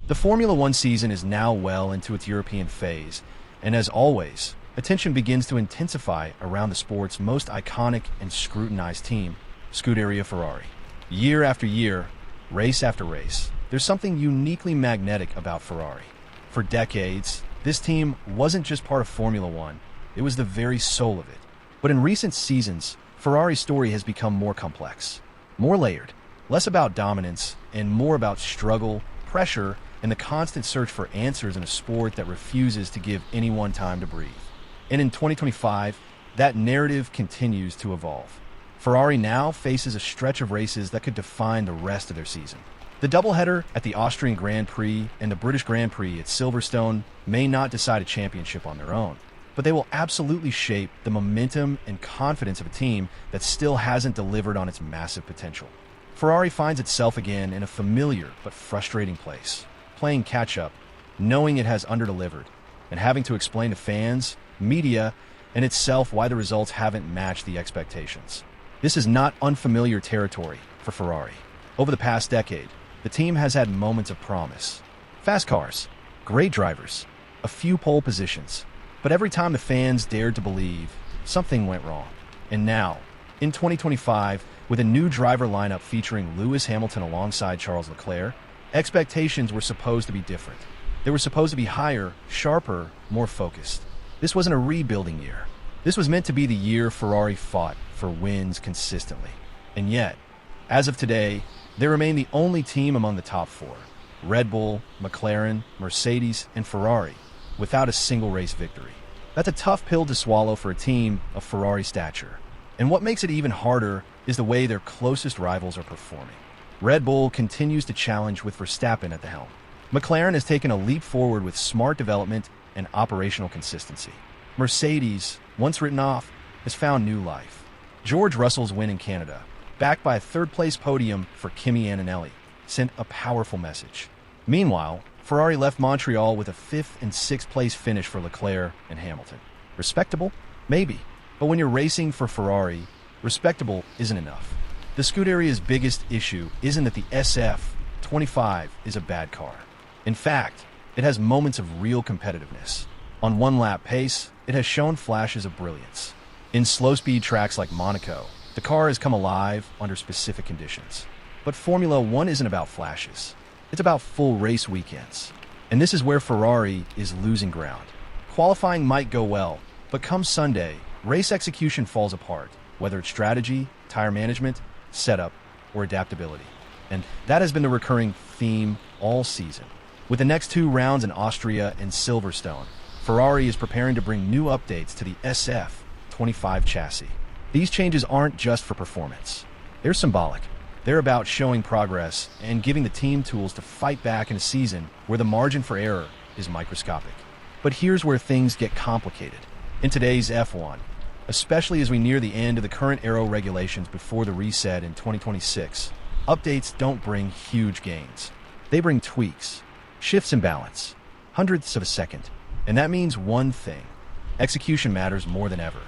The Formula One season is now well into its European phase, and as always, attention begins to intensify around the sport's most iconic and scrutinized team, Scuderia Ferrari. Year after year, race after race, there's something uniquely magnetic about Ferrari. For decades, this team wasn't just part of Formula One, it was the very soul of it. But in recent seasons, Ferrari's story has become more complex, more layered, less about dominance and more about struggle, pressure, and the constant search for answers in a sport that refuses to give anyone time to breathe. And in 2025, that narrative continues to evolve. Ferrari now faces a stretch of races that could define the rest of their season. The doubleheader at the Austrian Grand Prix and the British Grand Prix at Silverstone may not decide a championship on their own, but they will absolutely shape the momentum and confidence of a team that still hasn't delivered on its massive potential. Ferrari finds itself again in a familiar but frustrating place, playing catch-up, knowing it has underdelivered, and having to explain to fans, media, and itself why the results haven't matched the expectations. This is not unfamiliar territory for Ferrari. Over the past decade, the team has had moments of promise. Fast cars, great drivers, a few pole positions, but every time the fans dared to believe, something went wrong. And now, in 2025, with a new driver lineup featuring Lewis Hamilton alongside Charles Leclerc, expectations were supposed to be different. They were supposed to be higher, sharper, more focused. This wasn't a rebuilding year. This was meant to be the year Ferrari fought for wins consistently. And yet, as of today, they remain the only team among the top four: Red Bull, McLaren, Mercedes, and Ferrari, without a single race victory. That's a tough pill to swallow for a team of Ferrari stature. And what makes it even harder is the way their closest rivals are performing. Red Bull continues to challenge with Verstappen at the helm. McLaren has taken a leap forward with smart development and operational consistency. Mercedes, once written off, has found new life. George Russell's win in Canada, backed by a third-place podium for Kimi Antonelli, sent a powerful message. Meanwhile, Ferrari left Montreal with a 5th and 6th place finish for Leclerc and Hamilton. Respectable? Maybe. But when you're racing for Ferrari, respectable isn't enough. The Scuderia's biggest issue isn't that the SF25 is a bad car. In fact, it has moments of real competitiveness. On one-lap pace, it has shown flashes of brilliance. In slow-speed tracks like Monaco, the car has come alive under specific conditions. But Formula One isn't about flashes. It's about full race weekends. And this is where Ferrari is losing ground. Qualifying might go well, but come Sunday, race execution falls apart, whether it's strategy, tire management, setup, or adaptability. And that has been the recurring theme all season. With the next 2 rounds in Austria and Silverstone, Ferrari is preparing to bring new updates to the SF25 chassis. These changes aren't just for performance. They're symbolic. They're about showing progress and giving the team tools to fight back in a season where the margin for error is microscopic. But here's where things get complicated. In today's F1, especially as we near the end of the current aero regulations before the reset in 2026, updates don't bring huge gains. They bring tweaks, shifts in balance, hundredths of a second. And that means one thing: execution matters more than ever.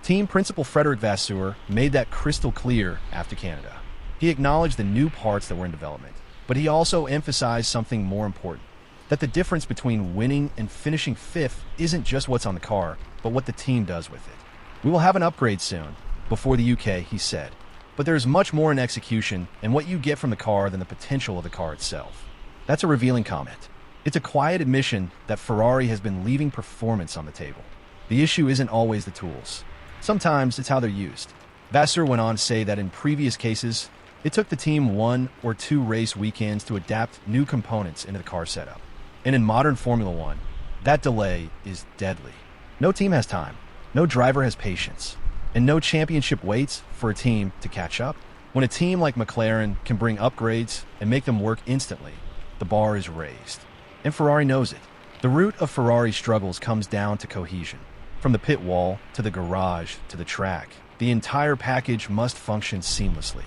Team principal Frédéric Vasseur made that crystal clear after Canada. He acknowledged the new parts that were in development, but he also emphasized something more important: that the difference between winning and finishing 5th isn't just what's on the car, but what the team does with it. We will have an upgrade soon, before the UK, he said. But there's much more in execution and what you get from the car than the potential of the car itself. That's a revealing comment. It's a quiet admission that Ferrari has been leaving performance on the table. The issue isn't always the tools. Sometimes it's how they're used. Vasseur went on to say that in previous cases, it took the team 1 or 2 race weekends to adapt new components into the car setup. And in modern Formula One, that delay is deadly. No team has time, no driver has patience, and no championship waits for a team to catch up. When a team like McLaren can bring upgrades and make them work instantly, the bar is raised. And Ferrari knows it. The root of Ferrari's struggles comes down to cohesion. From the pit wall to the garage to the track, the entire package must function seamlessly.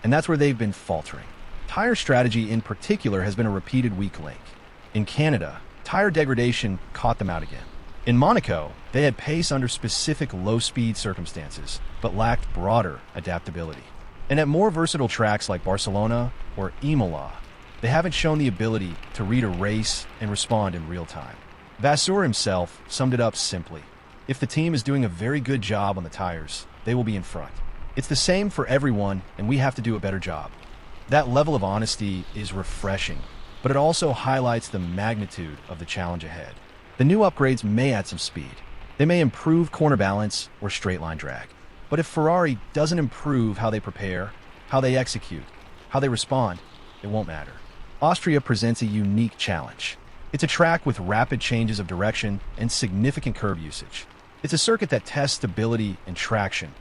And that's where they've been faltering. Tire strategy in particular has been a repeated weak link. In Canada, tire degradation caught them out again. In Monaco, they had pace under specific low-speed circumstances, but lacked broader adaptability. And at more versatile tracks like Barcelona or Imola, They haven't shown the ability to read a race and respond in real time. Vasseur himself summed it up simply. If the team is doing a very good job on the tires, they will be in front. It's the same for everyone, and we have to do a better job. That level of honesty is refreshing, but it also highlights the magnitude of the challenge ahead. The new upgrades may add some speed. They may improve corner balance or straight line drag. But if Ferrari doesn't improve how they prepare, how they execute, how they respond, it won't matter. Austria presents a unique challenge. It's a track with rapid changes of direction and significant curb usage. It's a circuit that tests stability and traction,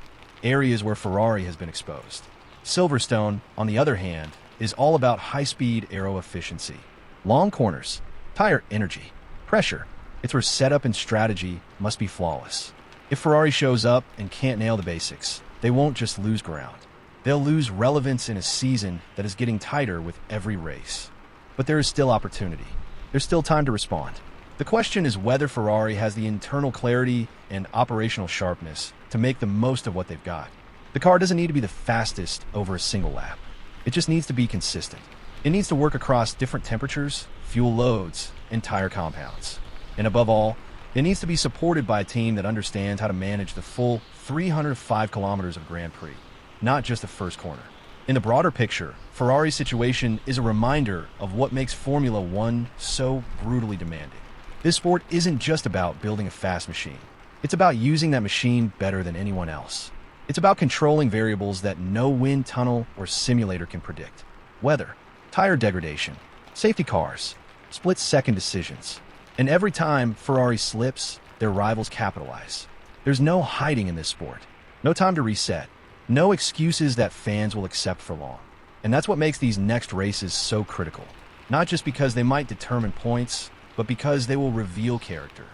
areas where Ferrari has been exposed. Silverstone, on the other hand, is all about high-speed aero efficiency. Long corners, tire energy, pressure. It's where setup and strategy must be flawless. If Ferrari shows up and can't nail the basics, they won't just lose ground. They'll lose relevance in a season that is getting tighter with every race. But there is still opportunity. There's still time to respond. The question is whether Ferrari has the internal clarity and operational sharpness to make the most of what they've got. The car doesn't need to be the fastest over a single lap. It just needs to be consistent. It needs to work across different temperatures, fuel loads, and tire compounds. And above all, it needs to be supported by a team that understands how to manage the full 305 kilometers of Grand Prix, not just the first corner. In the broader picture, Ferrari's situation is a reminder of what makes Formula One so brutally demanding. This sport isn't just about building a fast machine. It's about using that machine better than anyone else. It's about controlling variables that no wind tunnel or simulator can predict. Weather, tire degradation, safety cars, split-second decisions. And every time Ferrari slips, their rivals capitalize. There's no hiding in this sport. No time to reset. No excuses that fans will accept for long. And that's what makes these next races so critical. Not just because they might determine points, but because they will reveal character.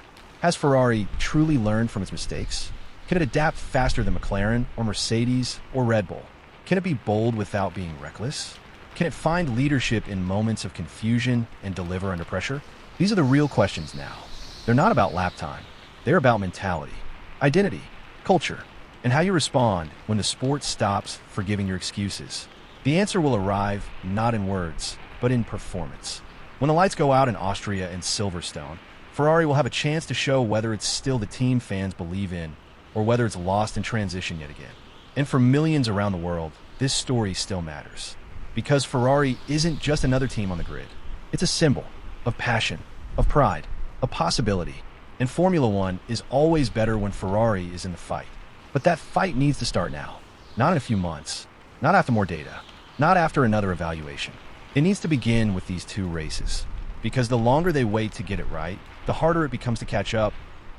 Has Ferrari truly learned from its mistakes? Can it adapt faster than McLaren or Mercedes or Red Bull? Can it be bold without being reckless? Can it find leadership in moments of confusion and deliver under pressure? These are the real questions now. They're not about lap time. They're about mentality, identity, culture, and how you respond when the sport stops forgiving your excuses. The answer will arrive not in words, but in performance. When the lights go out in Austria and Silverstone, Ferrari will have a chance to show whether it's still the team fans believe in or whether it's lost in transition yet again. And for millions around the world, this story still matters. Because Ferrari isn't just another team on the grid. It's a symbol of passion, of pride, of possibility. And Formula One is always better when Ferrari is in the fight. But that fight needs to start now. Not in a few months. Not after more data. Not after another evaluation. It needs to begin with these two races. Because the longer they wait to get it right, the harder it becomes to catch up,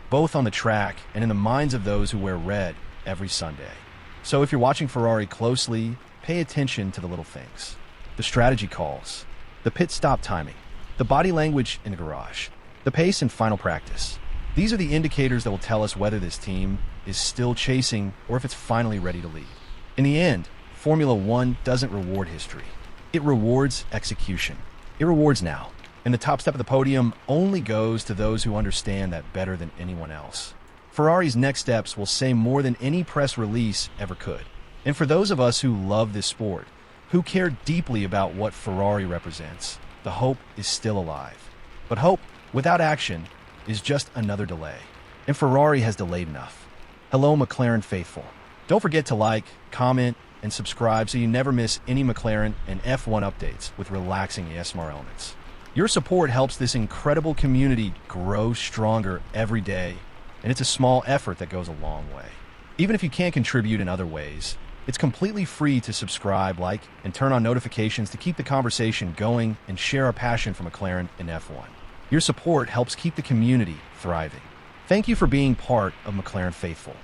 both on the track and in the minds of those who wear red every Sunday. So if you're watching Ferrari closely, pay attention to the little things. The strategy calls, the pit stop timing, the body language in the garage, the pace in final practice. These are the indicators that will tell us whether this team is still chasing or if it's finally ready to lead. In the end, Formula One doesn't reward history. It rewards execution. It rewards now. And the top step of the podium only goes to those who understand that better than anyone else. Ferrari's next steps will say more than any press release ever could. And for those of us who love this sport, who care deeply about what Ferrari represents, the hope is still alive. But hope without action is just another delay. And Ferrari has delayed enough. Hello, McLaren faithful. Don't forget to like, comment, and subscribe so you never miss any McLaren and F1 updates with relaxing ASMR elements. Your support helps this incredible community grow stronger every day, and it's a small effort that goes a long way. Even if you can't contribute in other ways, it's completely free to subscribe, like, and turn on notifications to keep the conversation going and share our passion for McLaren and F1. Your support helps keep the community thriving. Thank you for being part of McLaren Faithful.